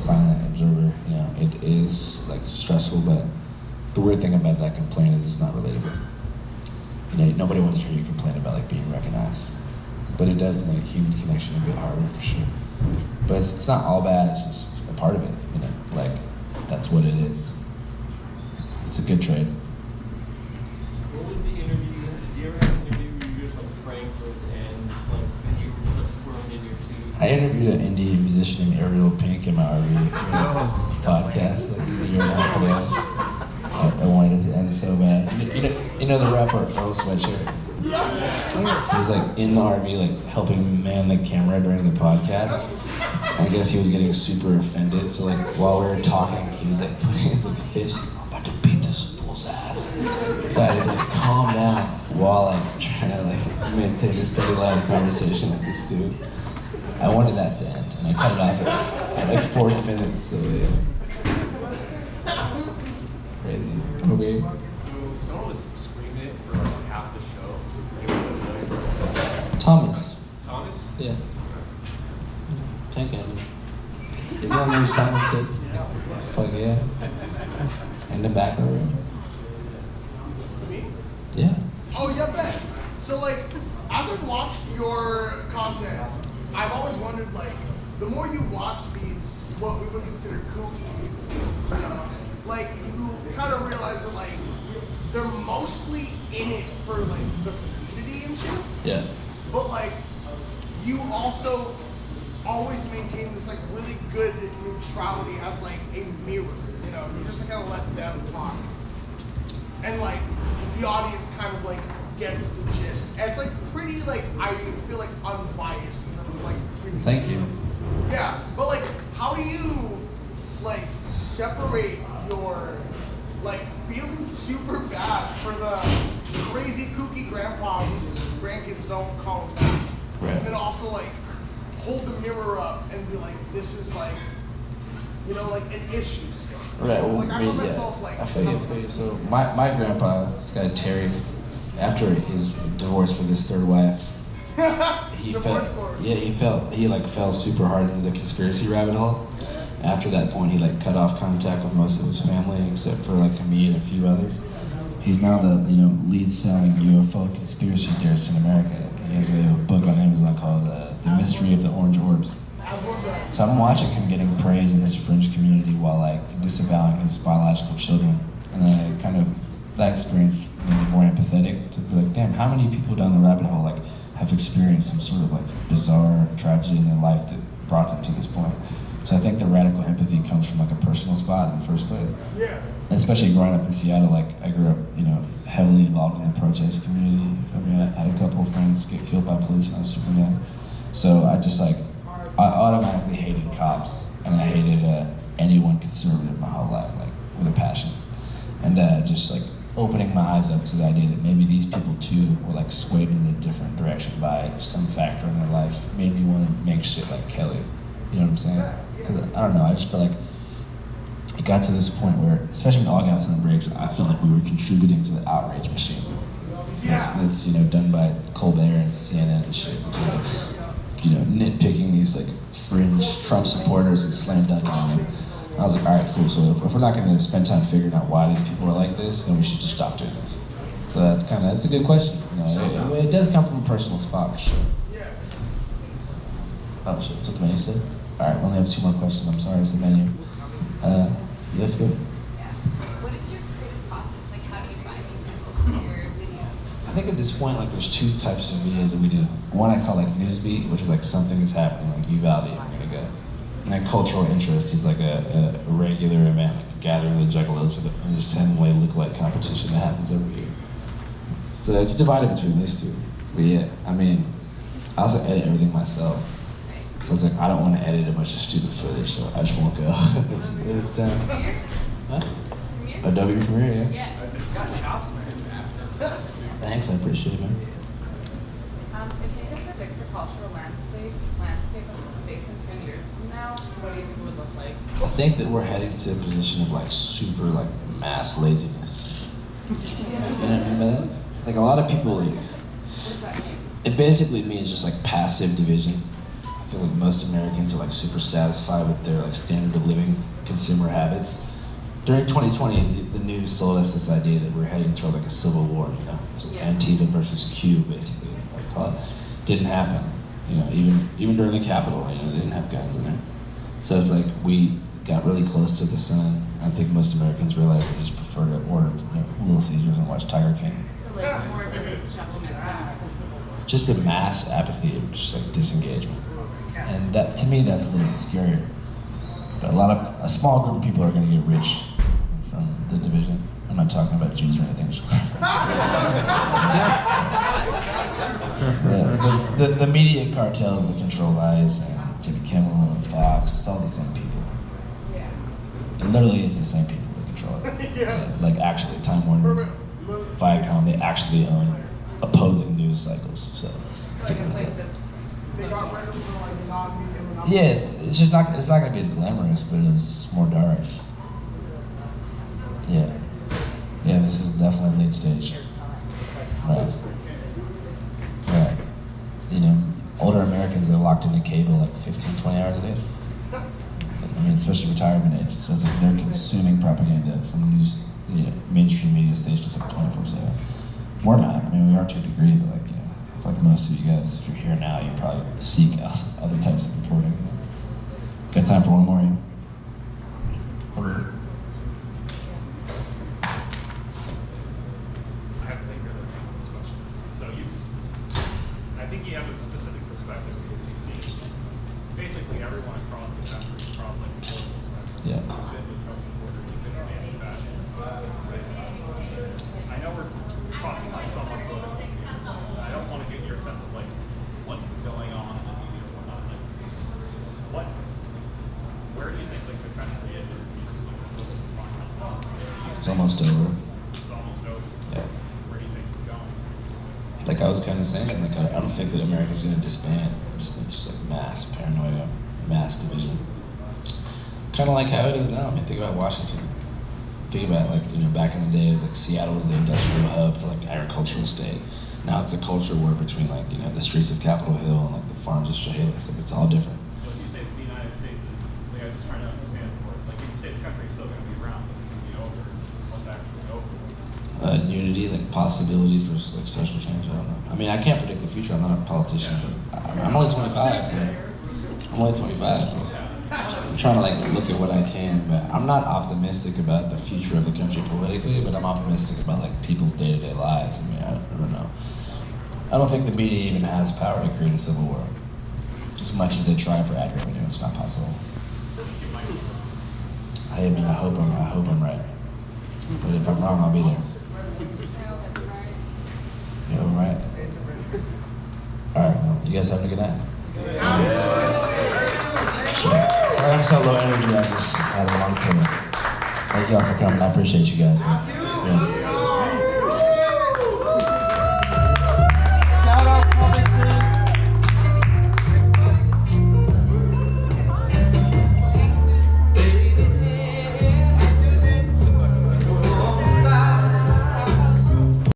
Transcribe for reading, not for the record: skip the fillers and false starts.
silent observer. You know, it is like stressful, but the weird thing about that complaint is it's not relatable. You know, nobody wants to hear you complain about like being recognized, but it does make human connection a bit harder for sure. But it's not all bad. It's just a part of it. You know, like that's what it is. It's a good trade. What was the interview? Did you ever have an interview where you were just like praying for it to end? Just like, and you were just like squirming in your shoes? I interviewed an indie musician named Ariel Pink in my RV podcast like a year and a half ago. I wanted it to end so bad. You know the rapper Earl Sweatshirt? He was like in the RV like helping man the camera during the podcast. I guess he was getting super offended, so like while we were talking, he was like putting his like fist, I'm about to beat this fool's ass. So I had to like calm down while like trying to like maintain a steady line of conversation with this dude. I wanted that to end, and I cut it off at like 40 minutes, so yeah. Crazy. Okay. So someone was screaming it for like half the show. Anyone know? Thomas. Thomas? Yeah. Tank Andy. You know who Thomas did? Fuck yeah. In the back of the room. Me? Yeah. Oh, yeah, bet. So, like, as I've watched your content, I've always wondered, like, the more you watch these, what we would consider kooky stuff, like, you kind of realize that, like, they're mostly in it for, like, the community and shit. Yeah. But, like, you also always maintain this, like, really good neutrality as, like, a mirror. You know, you just kind of let them talk. And, like, the audience kind of, like, gets the gist. And it's, like, pretty, like, I feel like unbiased. You know, like, Thank you. yeah, but, like, how do you, like, separate your, like, feeling super bad for the crazy kooky grandpa whose grandkids don't call him back? Right. And then also, like, hold the mirror up and be like, this is, like, you know, like, an issue still. Right, well, Like, I me, found yeah. myself, like, I feel you. So my grandpa, this guy Terry, after his divorce with his third wife, he Divorce felt, court. yeah, he like fell super hard into the conspiracy rabbit hole. After that point, he like cut off contact with most of his family, except for like me and a few others. He's now the lead selling UFO conspiracy theorist in America. He has a book on Amazon called The Mystery of the Orange Orbs. So I'm watching him getting praise in this fringe community while like disavowing his biological children, and I kind of that experience made me more empathetic to be like, damn, how many people down the rabbit hole like have experienced some sort of like bizarre tragedy in their life that brought them to this point. So I think the radical empathy comes from like a personal spot in the first place. Yeah. And especially growing up in Seattle, like I grew up, heavily involved in the protest community. I mean, I had a couple of friends get killed by police when I was super young. So I just like, I automatically hated cops, and I hated anyone conservative my whole life, like with a passion. And just like opening my eyes up to the idea that maybe these people too were like swayed in a different direction by some factor in their life made me want to make shit like Kelly. You know what I'm saying? 'Cause I don't know, I just feel like it got to this point where, especially when all gas and breaks, I felt like we were contributing to the outrage machine. Yeah. That's done by Colbert and CNN and shit. Nitpicking these like fringe Trump supporters and slam dunking on them. I was like, all right, cool. So if we're not going to spend time figuring out why these people are like this, then we should just stop doing this. So that's a good question. It does come from a personal spot for sure. Yeah. Oh shit, that's what the menu said? All right, we only have 2 more questions. I'm sorry, it's the menu. You have to go? What is your creative process? Like, how do you find these people for your video? I think at this point, like, there's 2 types of videos that we do. One I call like newsbeat, which is like something is happening, like Uvalde, we're gonna go. And then cultural interest is like a regular event, like gathering the juggalos for the understandably look-alike competition that happens every year. So it's divided between those 2. But yeah, I mean, I also edit everything myself. So it's like, I don't want to edit a bunch of stupid footage, so I just won't go. it's done. Premiere? Huh? Premiere? Adobe Premiere, yeah. Yeah. Got chops, man. Thanks, I appreciate it, man. If you could predict the cultural landscape of the States in 10 years from now, what do you think it would look like? I think that we're heading to a position of like super like mass laziness. You know what I mean by that? Like a lot of people, like, What does that mean? it basically means just like passive division. I feel like most Americans are like super satisfied with their like standard of living consumer habits. During 2020, the news sold us this idea that we're heading toward like a civil war, you know, so Yeah. Antifa versus Q, basically. Like, didn't happen, you know, even during the Capitol, you know, they didn't have guns in there. So it's like we got really close to the sun. I think most Americans realize they just prefer to order, you know, Little Caesars and watch Tiger King. So like more of a dishevelment than like a civil war. Just a mass apathy of just like disengagement. And that, to me, that's a little bit scarier. But a small group of people are going to get rich from the division. I'm not talking about Jews or anything. The media cartels that control Vice and Jimmy Kimmel and Fox, it's all the same people. Yeah. It literally is the same people that control it. Yeah. Like actually, Time Warner, Viacom, they actually own opposing news cycles. So So I guess like this. They got rid of the like non-media monopoly. yeah, it's not gonna be as glamorous, but it's more dark. Yeah. Yeah, this is definitely late stage. Right. Right. You know, older Americans are locked into cable like 15, 20 hours a day. I mean, especially retirement age. So it's like they're consuming propaganda from news, you know, mainstream media stations like 24/7. We're not. I mean, we are to a degree, but like, you know, like most of you guys, if you're here now, you probably seek out other types of reporting. Got time for one more? Ian? Or- I have to think really hard on this question. So I think you have a specific perspective because you've seen basically everyone across the country, across like the political spectrum. Yeah. You've been with Trump supporters, you've been with anti-fascists. I know we're talking like somewhat politically. I don't want to get your sense of like what's been going on in the media or whatnot. Like, where do you think like the country is? It's almost over. It's almost over. Yeah. Where do you think it's going? Like I was kind of saying, like I don't think that America's going to disband. I just think just like mass paranoia, mass division. Kind of like how it is now. I mean, think about Washington. Think about like, you know, back in the days, like Seattle was the industrial hub for like agricultural state. Now it's a culture war between like, you know, the streets of Capitol Hill and like the farms of Chehalis. Like it's all different. So if you say the United States is, like, I'm just trying to understand more. Like, if you say the country is still going to be around, but it's going to be over, what's actually over? Unity, like possibility for like social change. I don't know. I mean, I can't predict the future. I'm not a politician. But I'm only 25. So I'm only 25. So I'm trying to like look at what I can, but I'm not optimistic about the future of the country politically. But I'm optimistic about like people's day-to-day lives. I mean, I don't know. I don't think the media even has power to create a civil war. As much as they try for ad revenue, it's not possible. I mean, I hope I'm right. But if I'm wrong, I'll be there. You know, right? All right. Well, you guys having a good night? Sorry, I'm so low energy. I just had a long time. Thank y'all for coming. I appreciate you guys. Man. Yeah.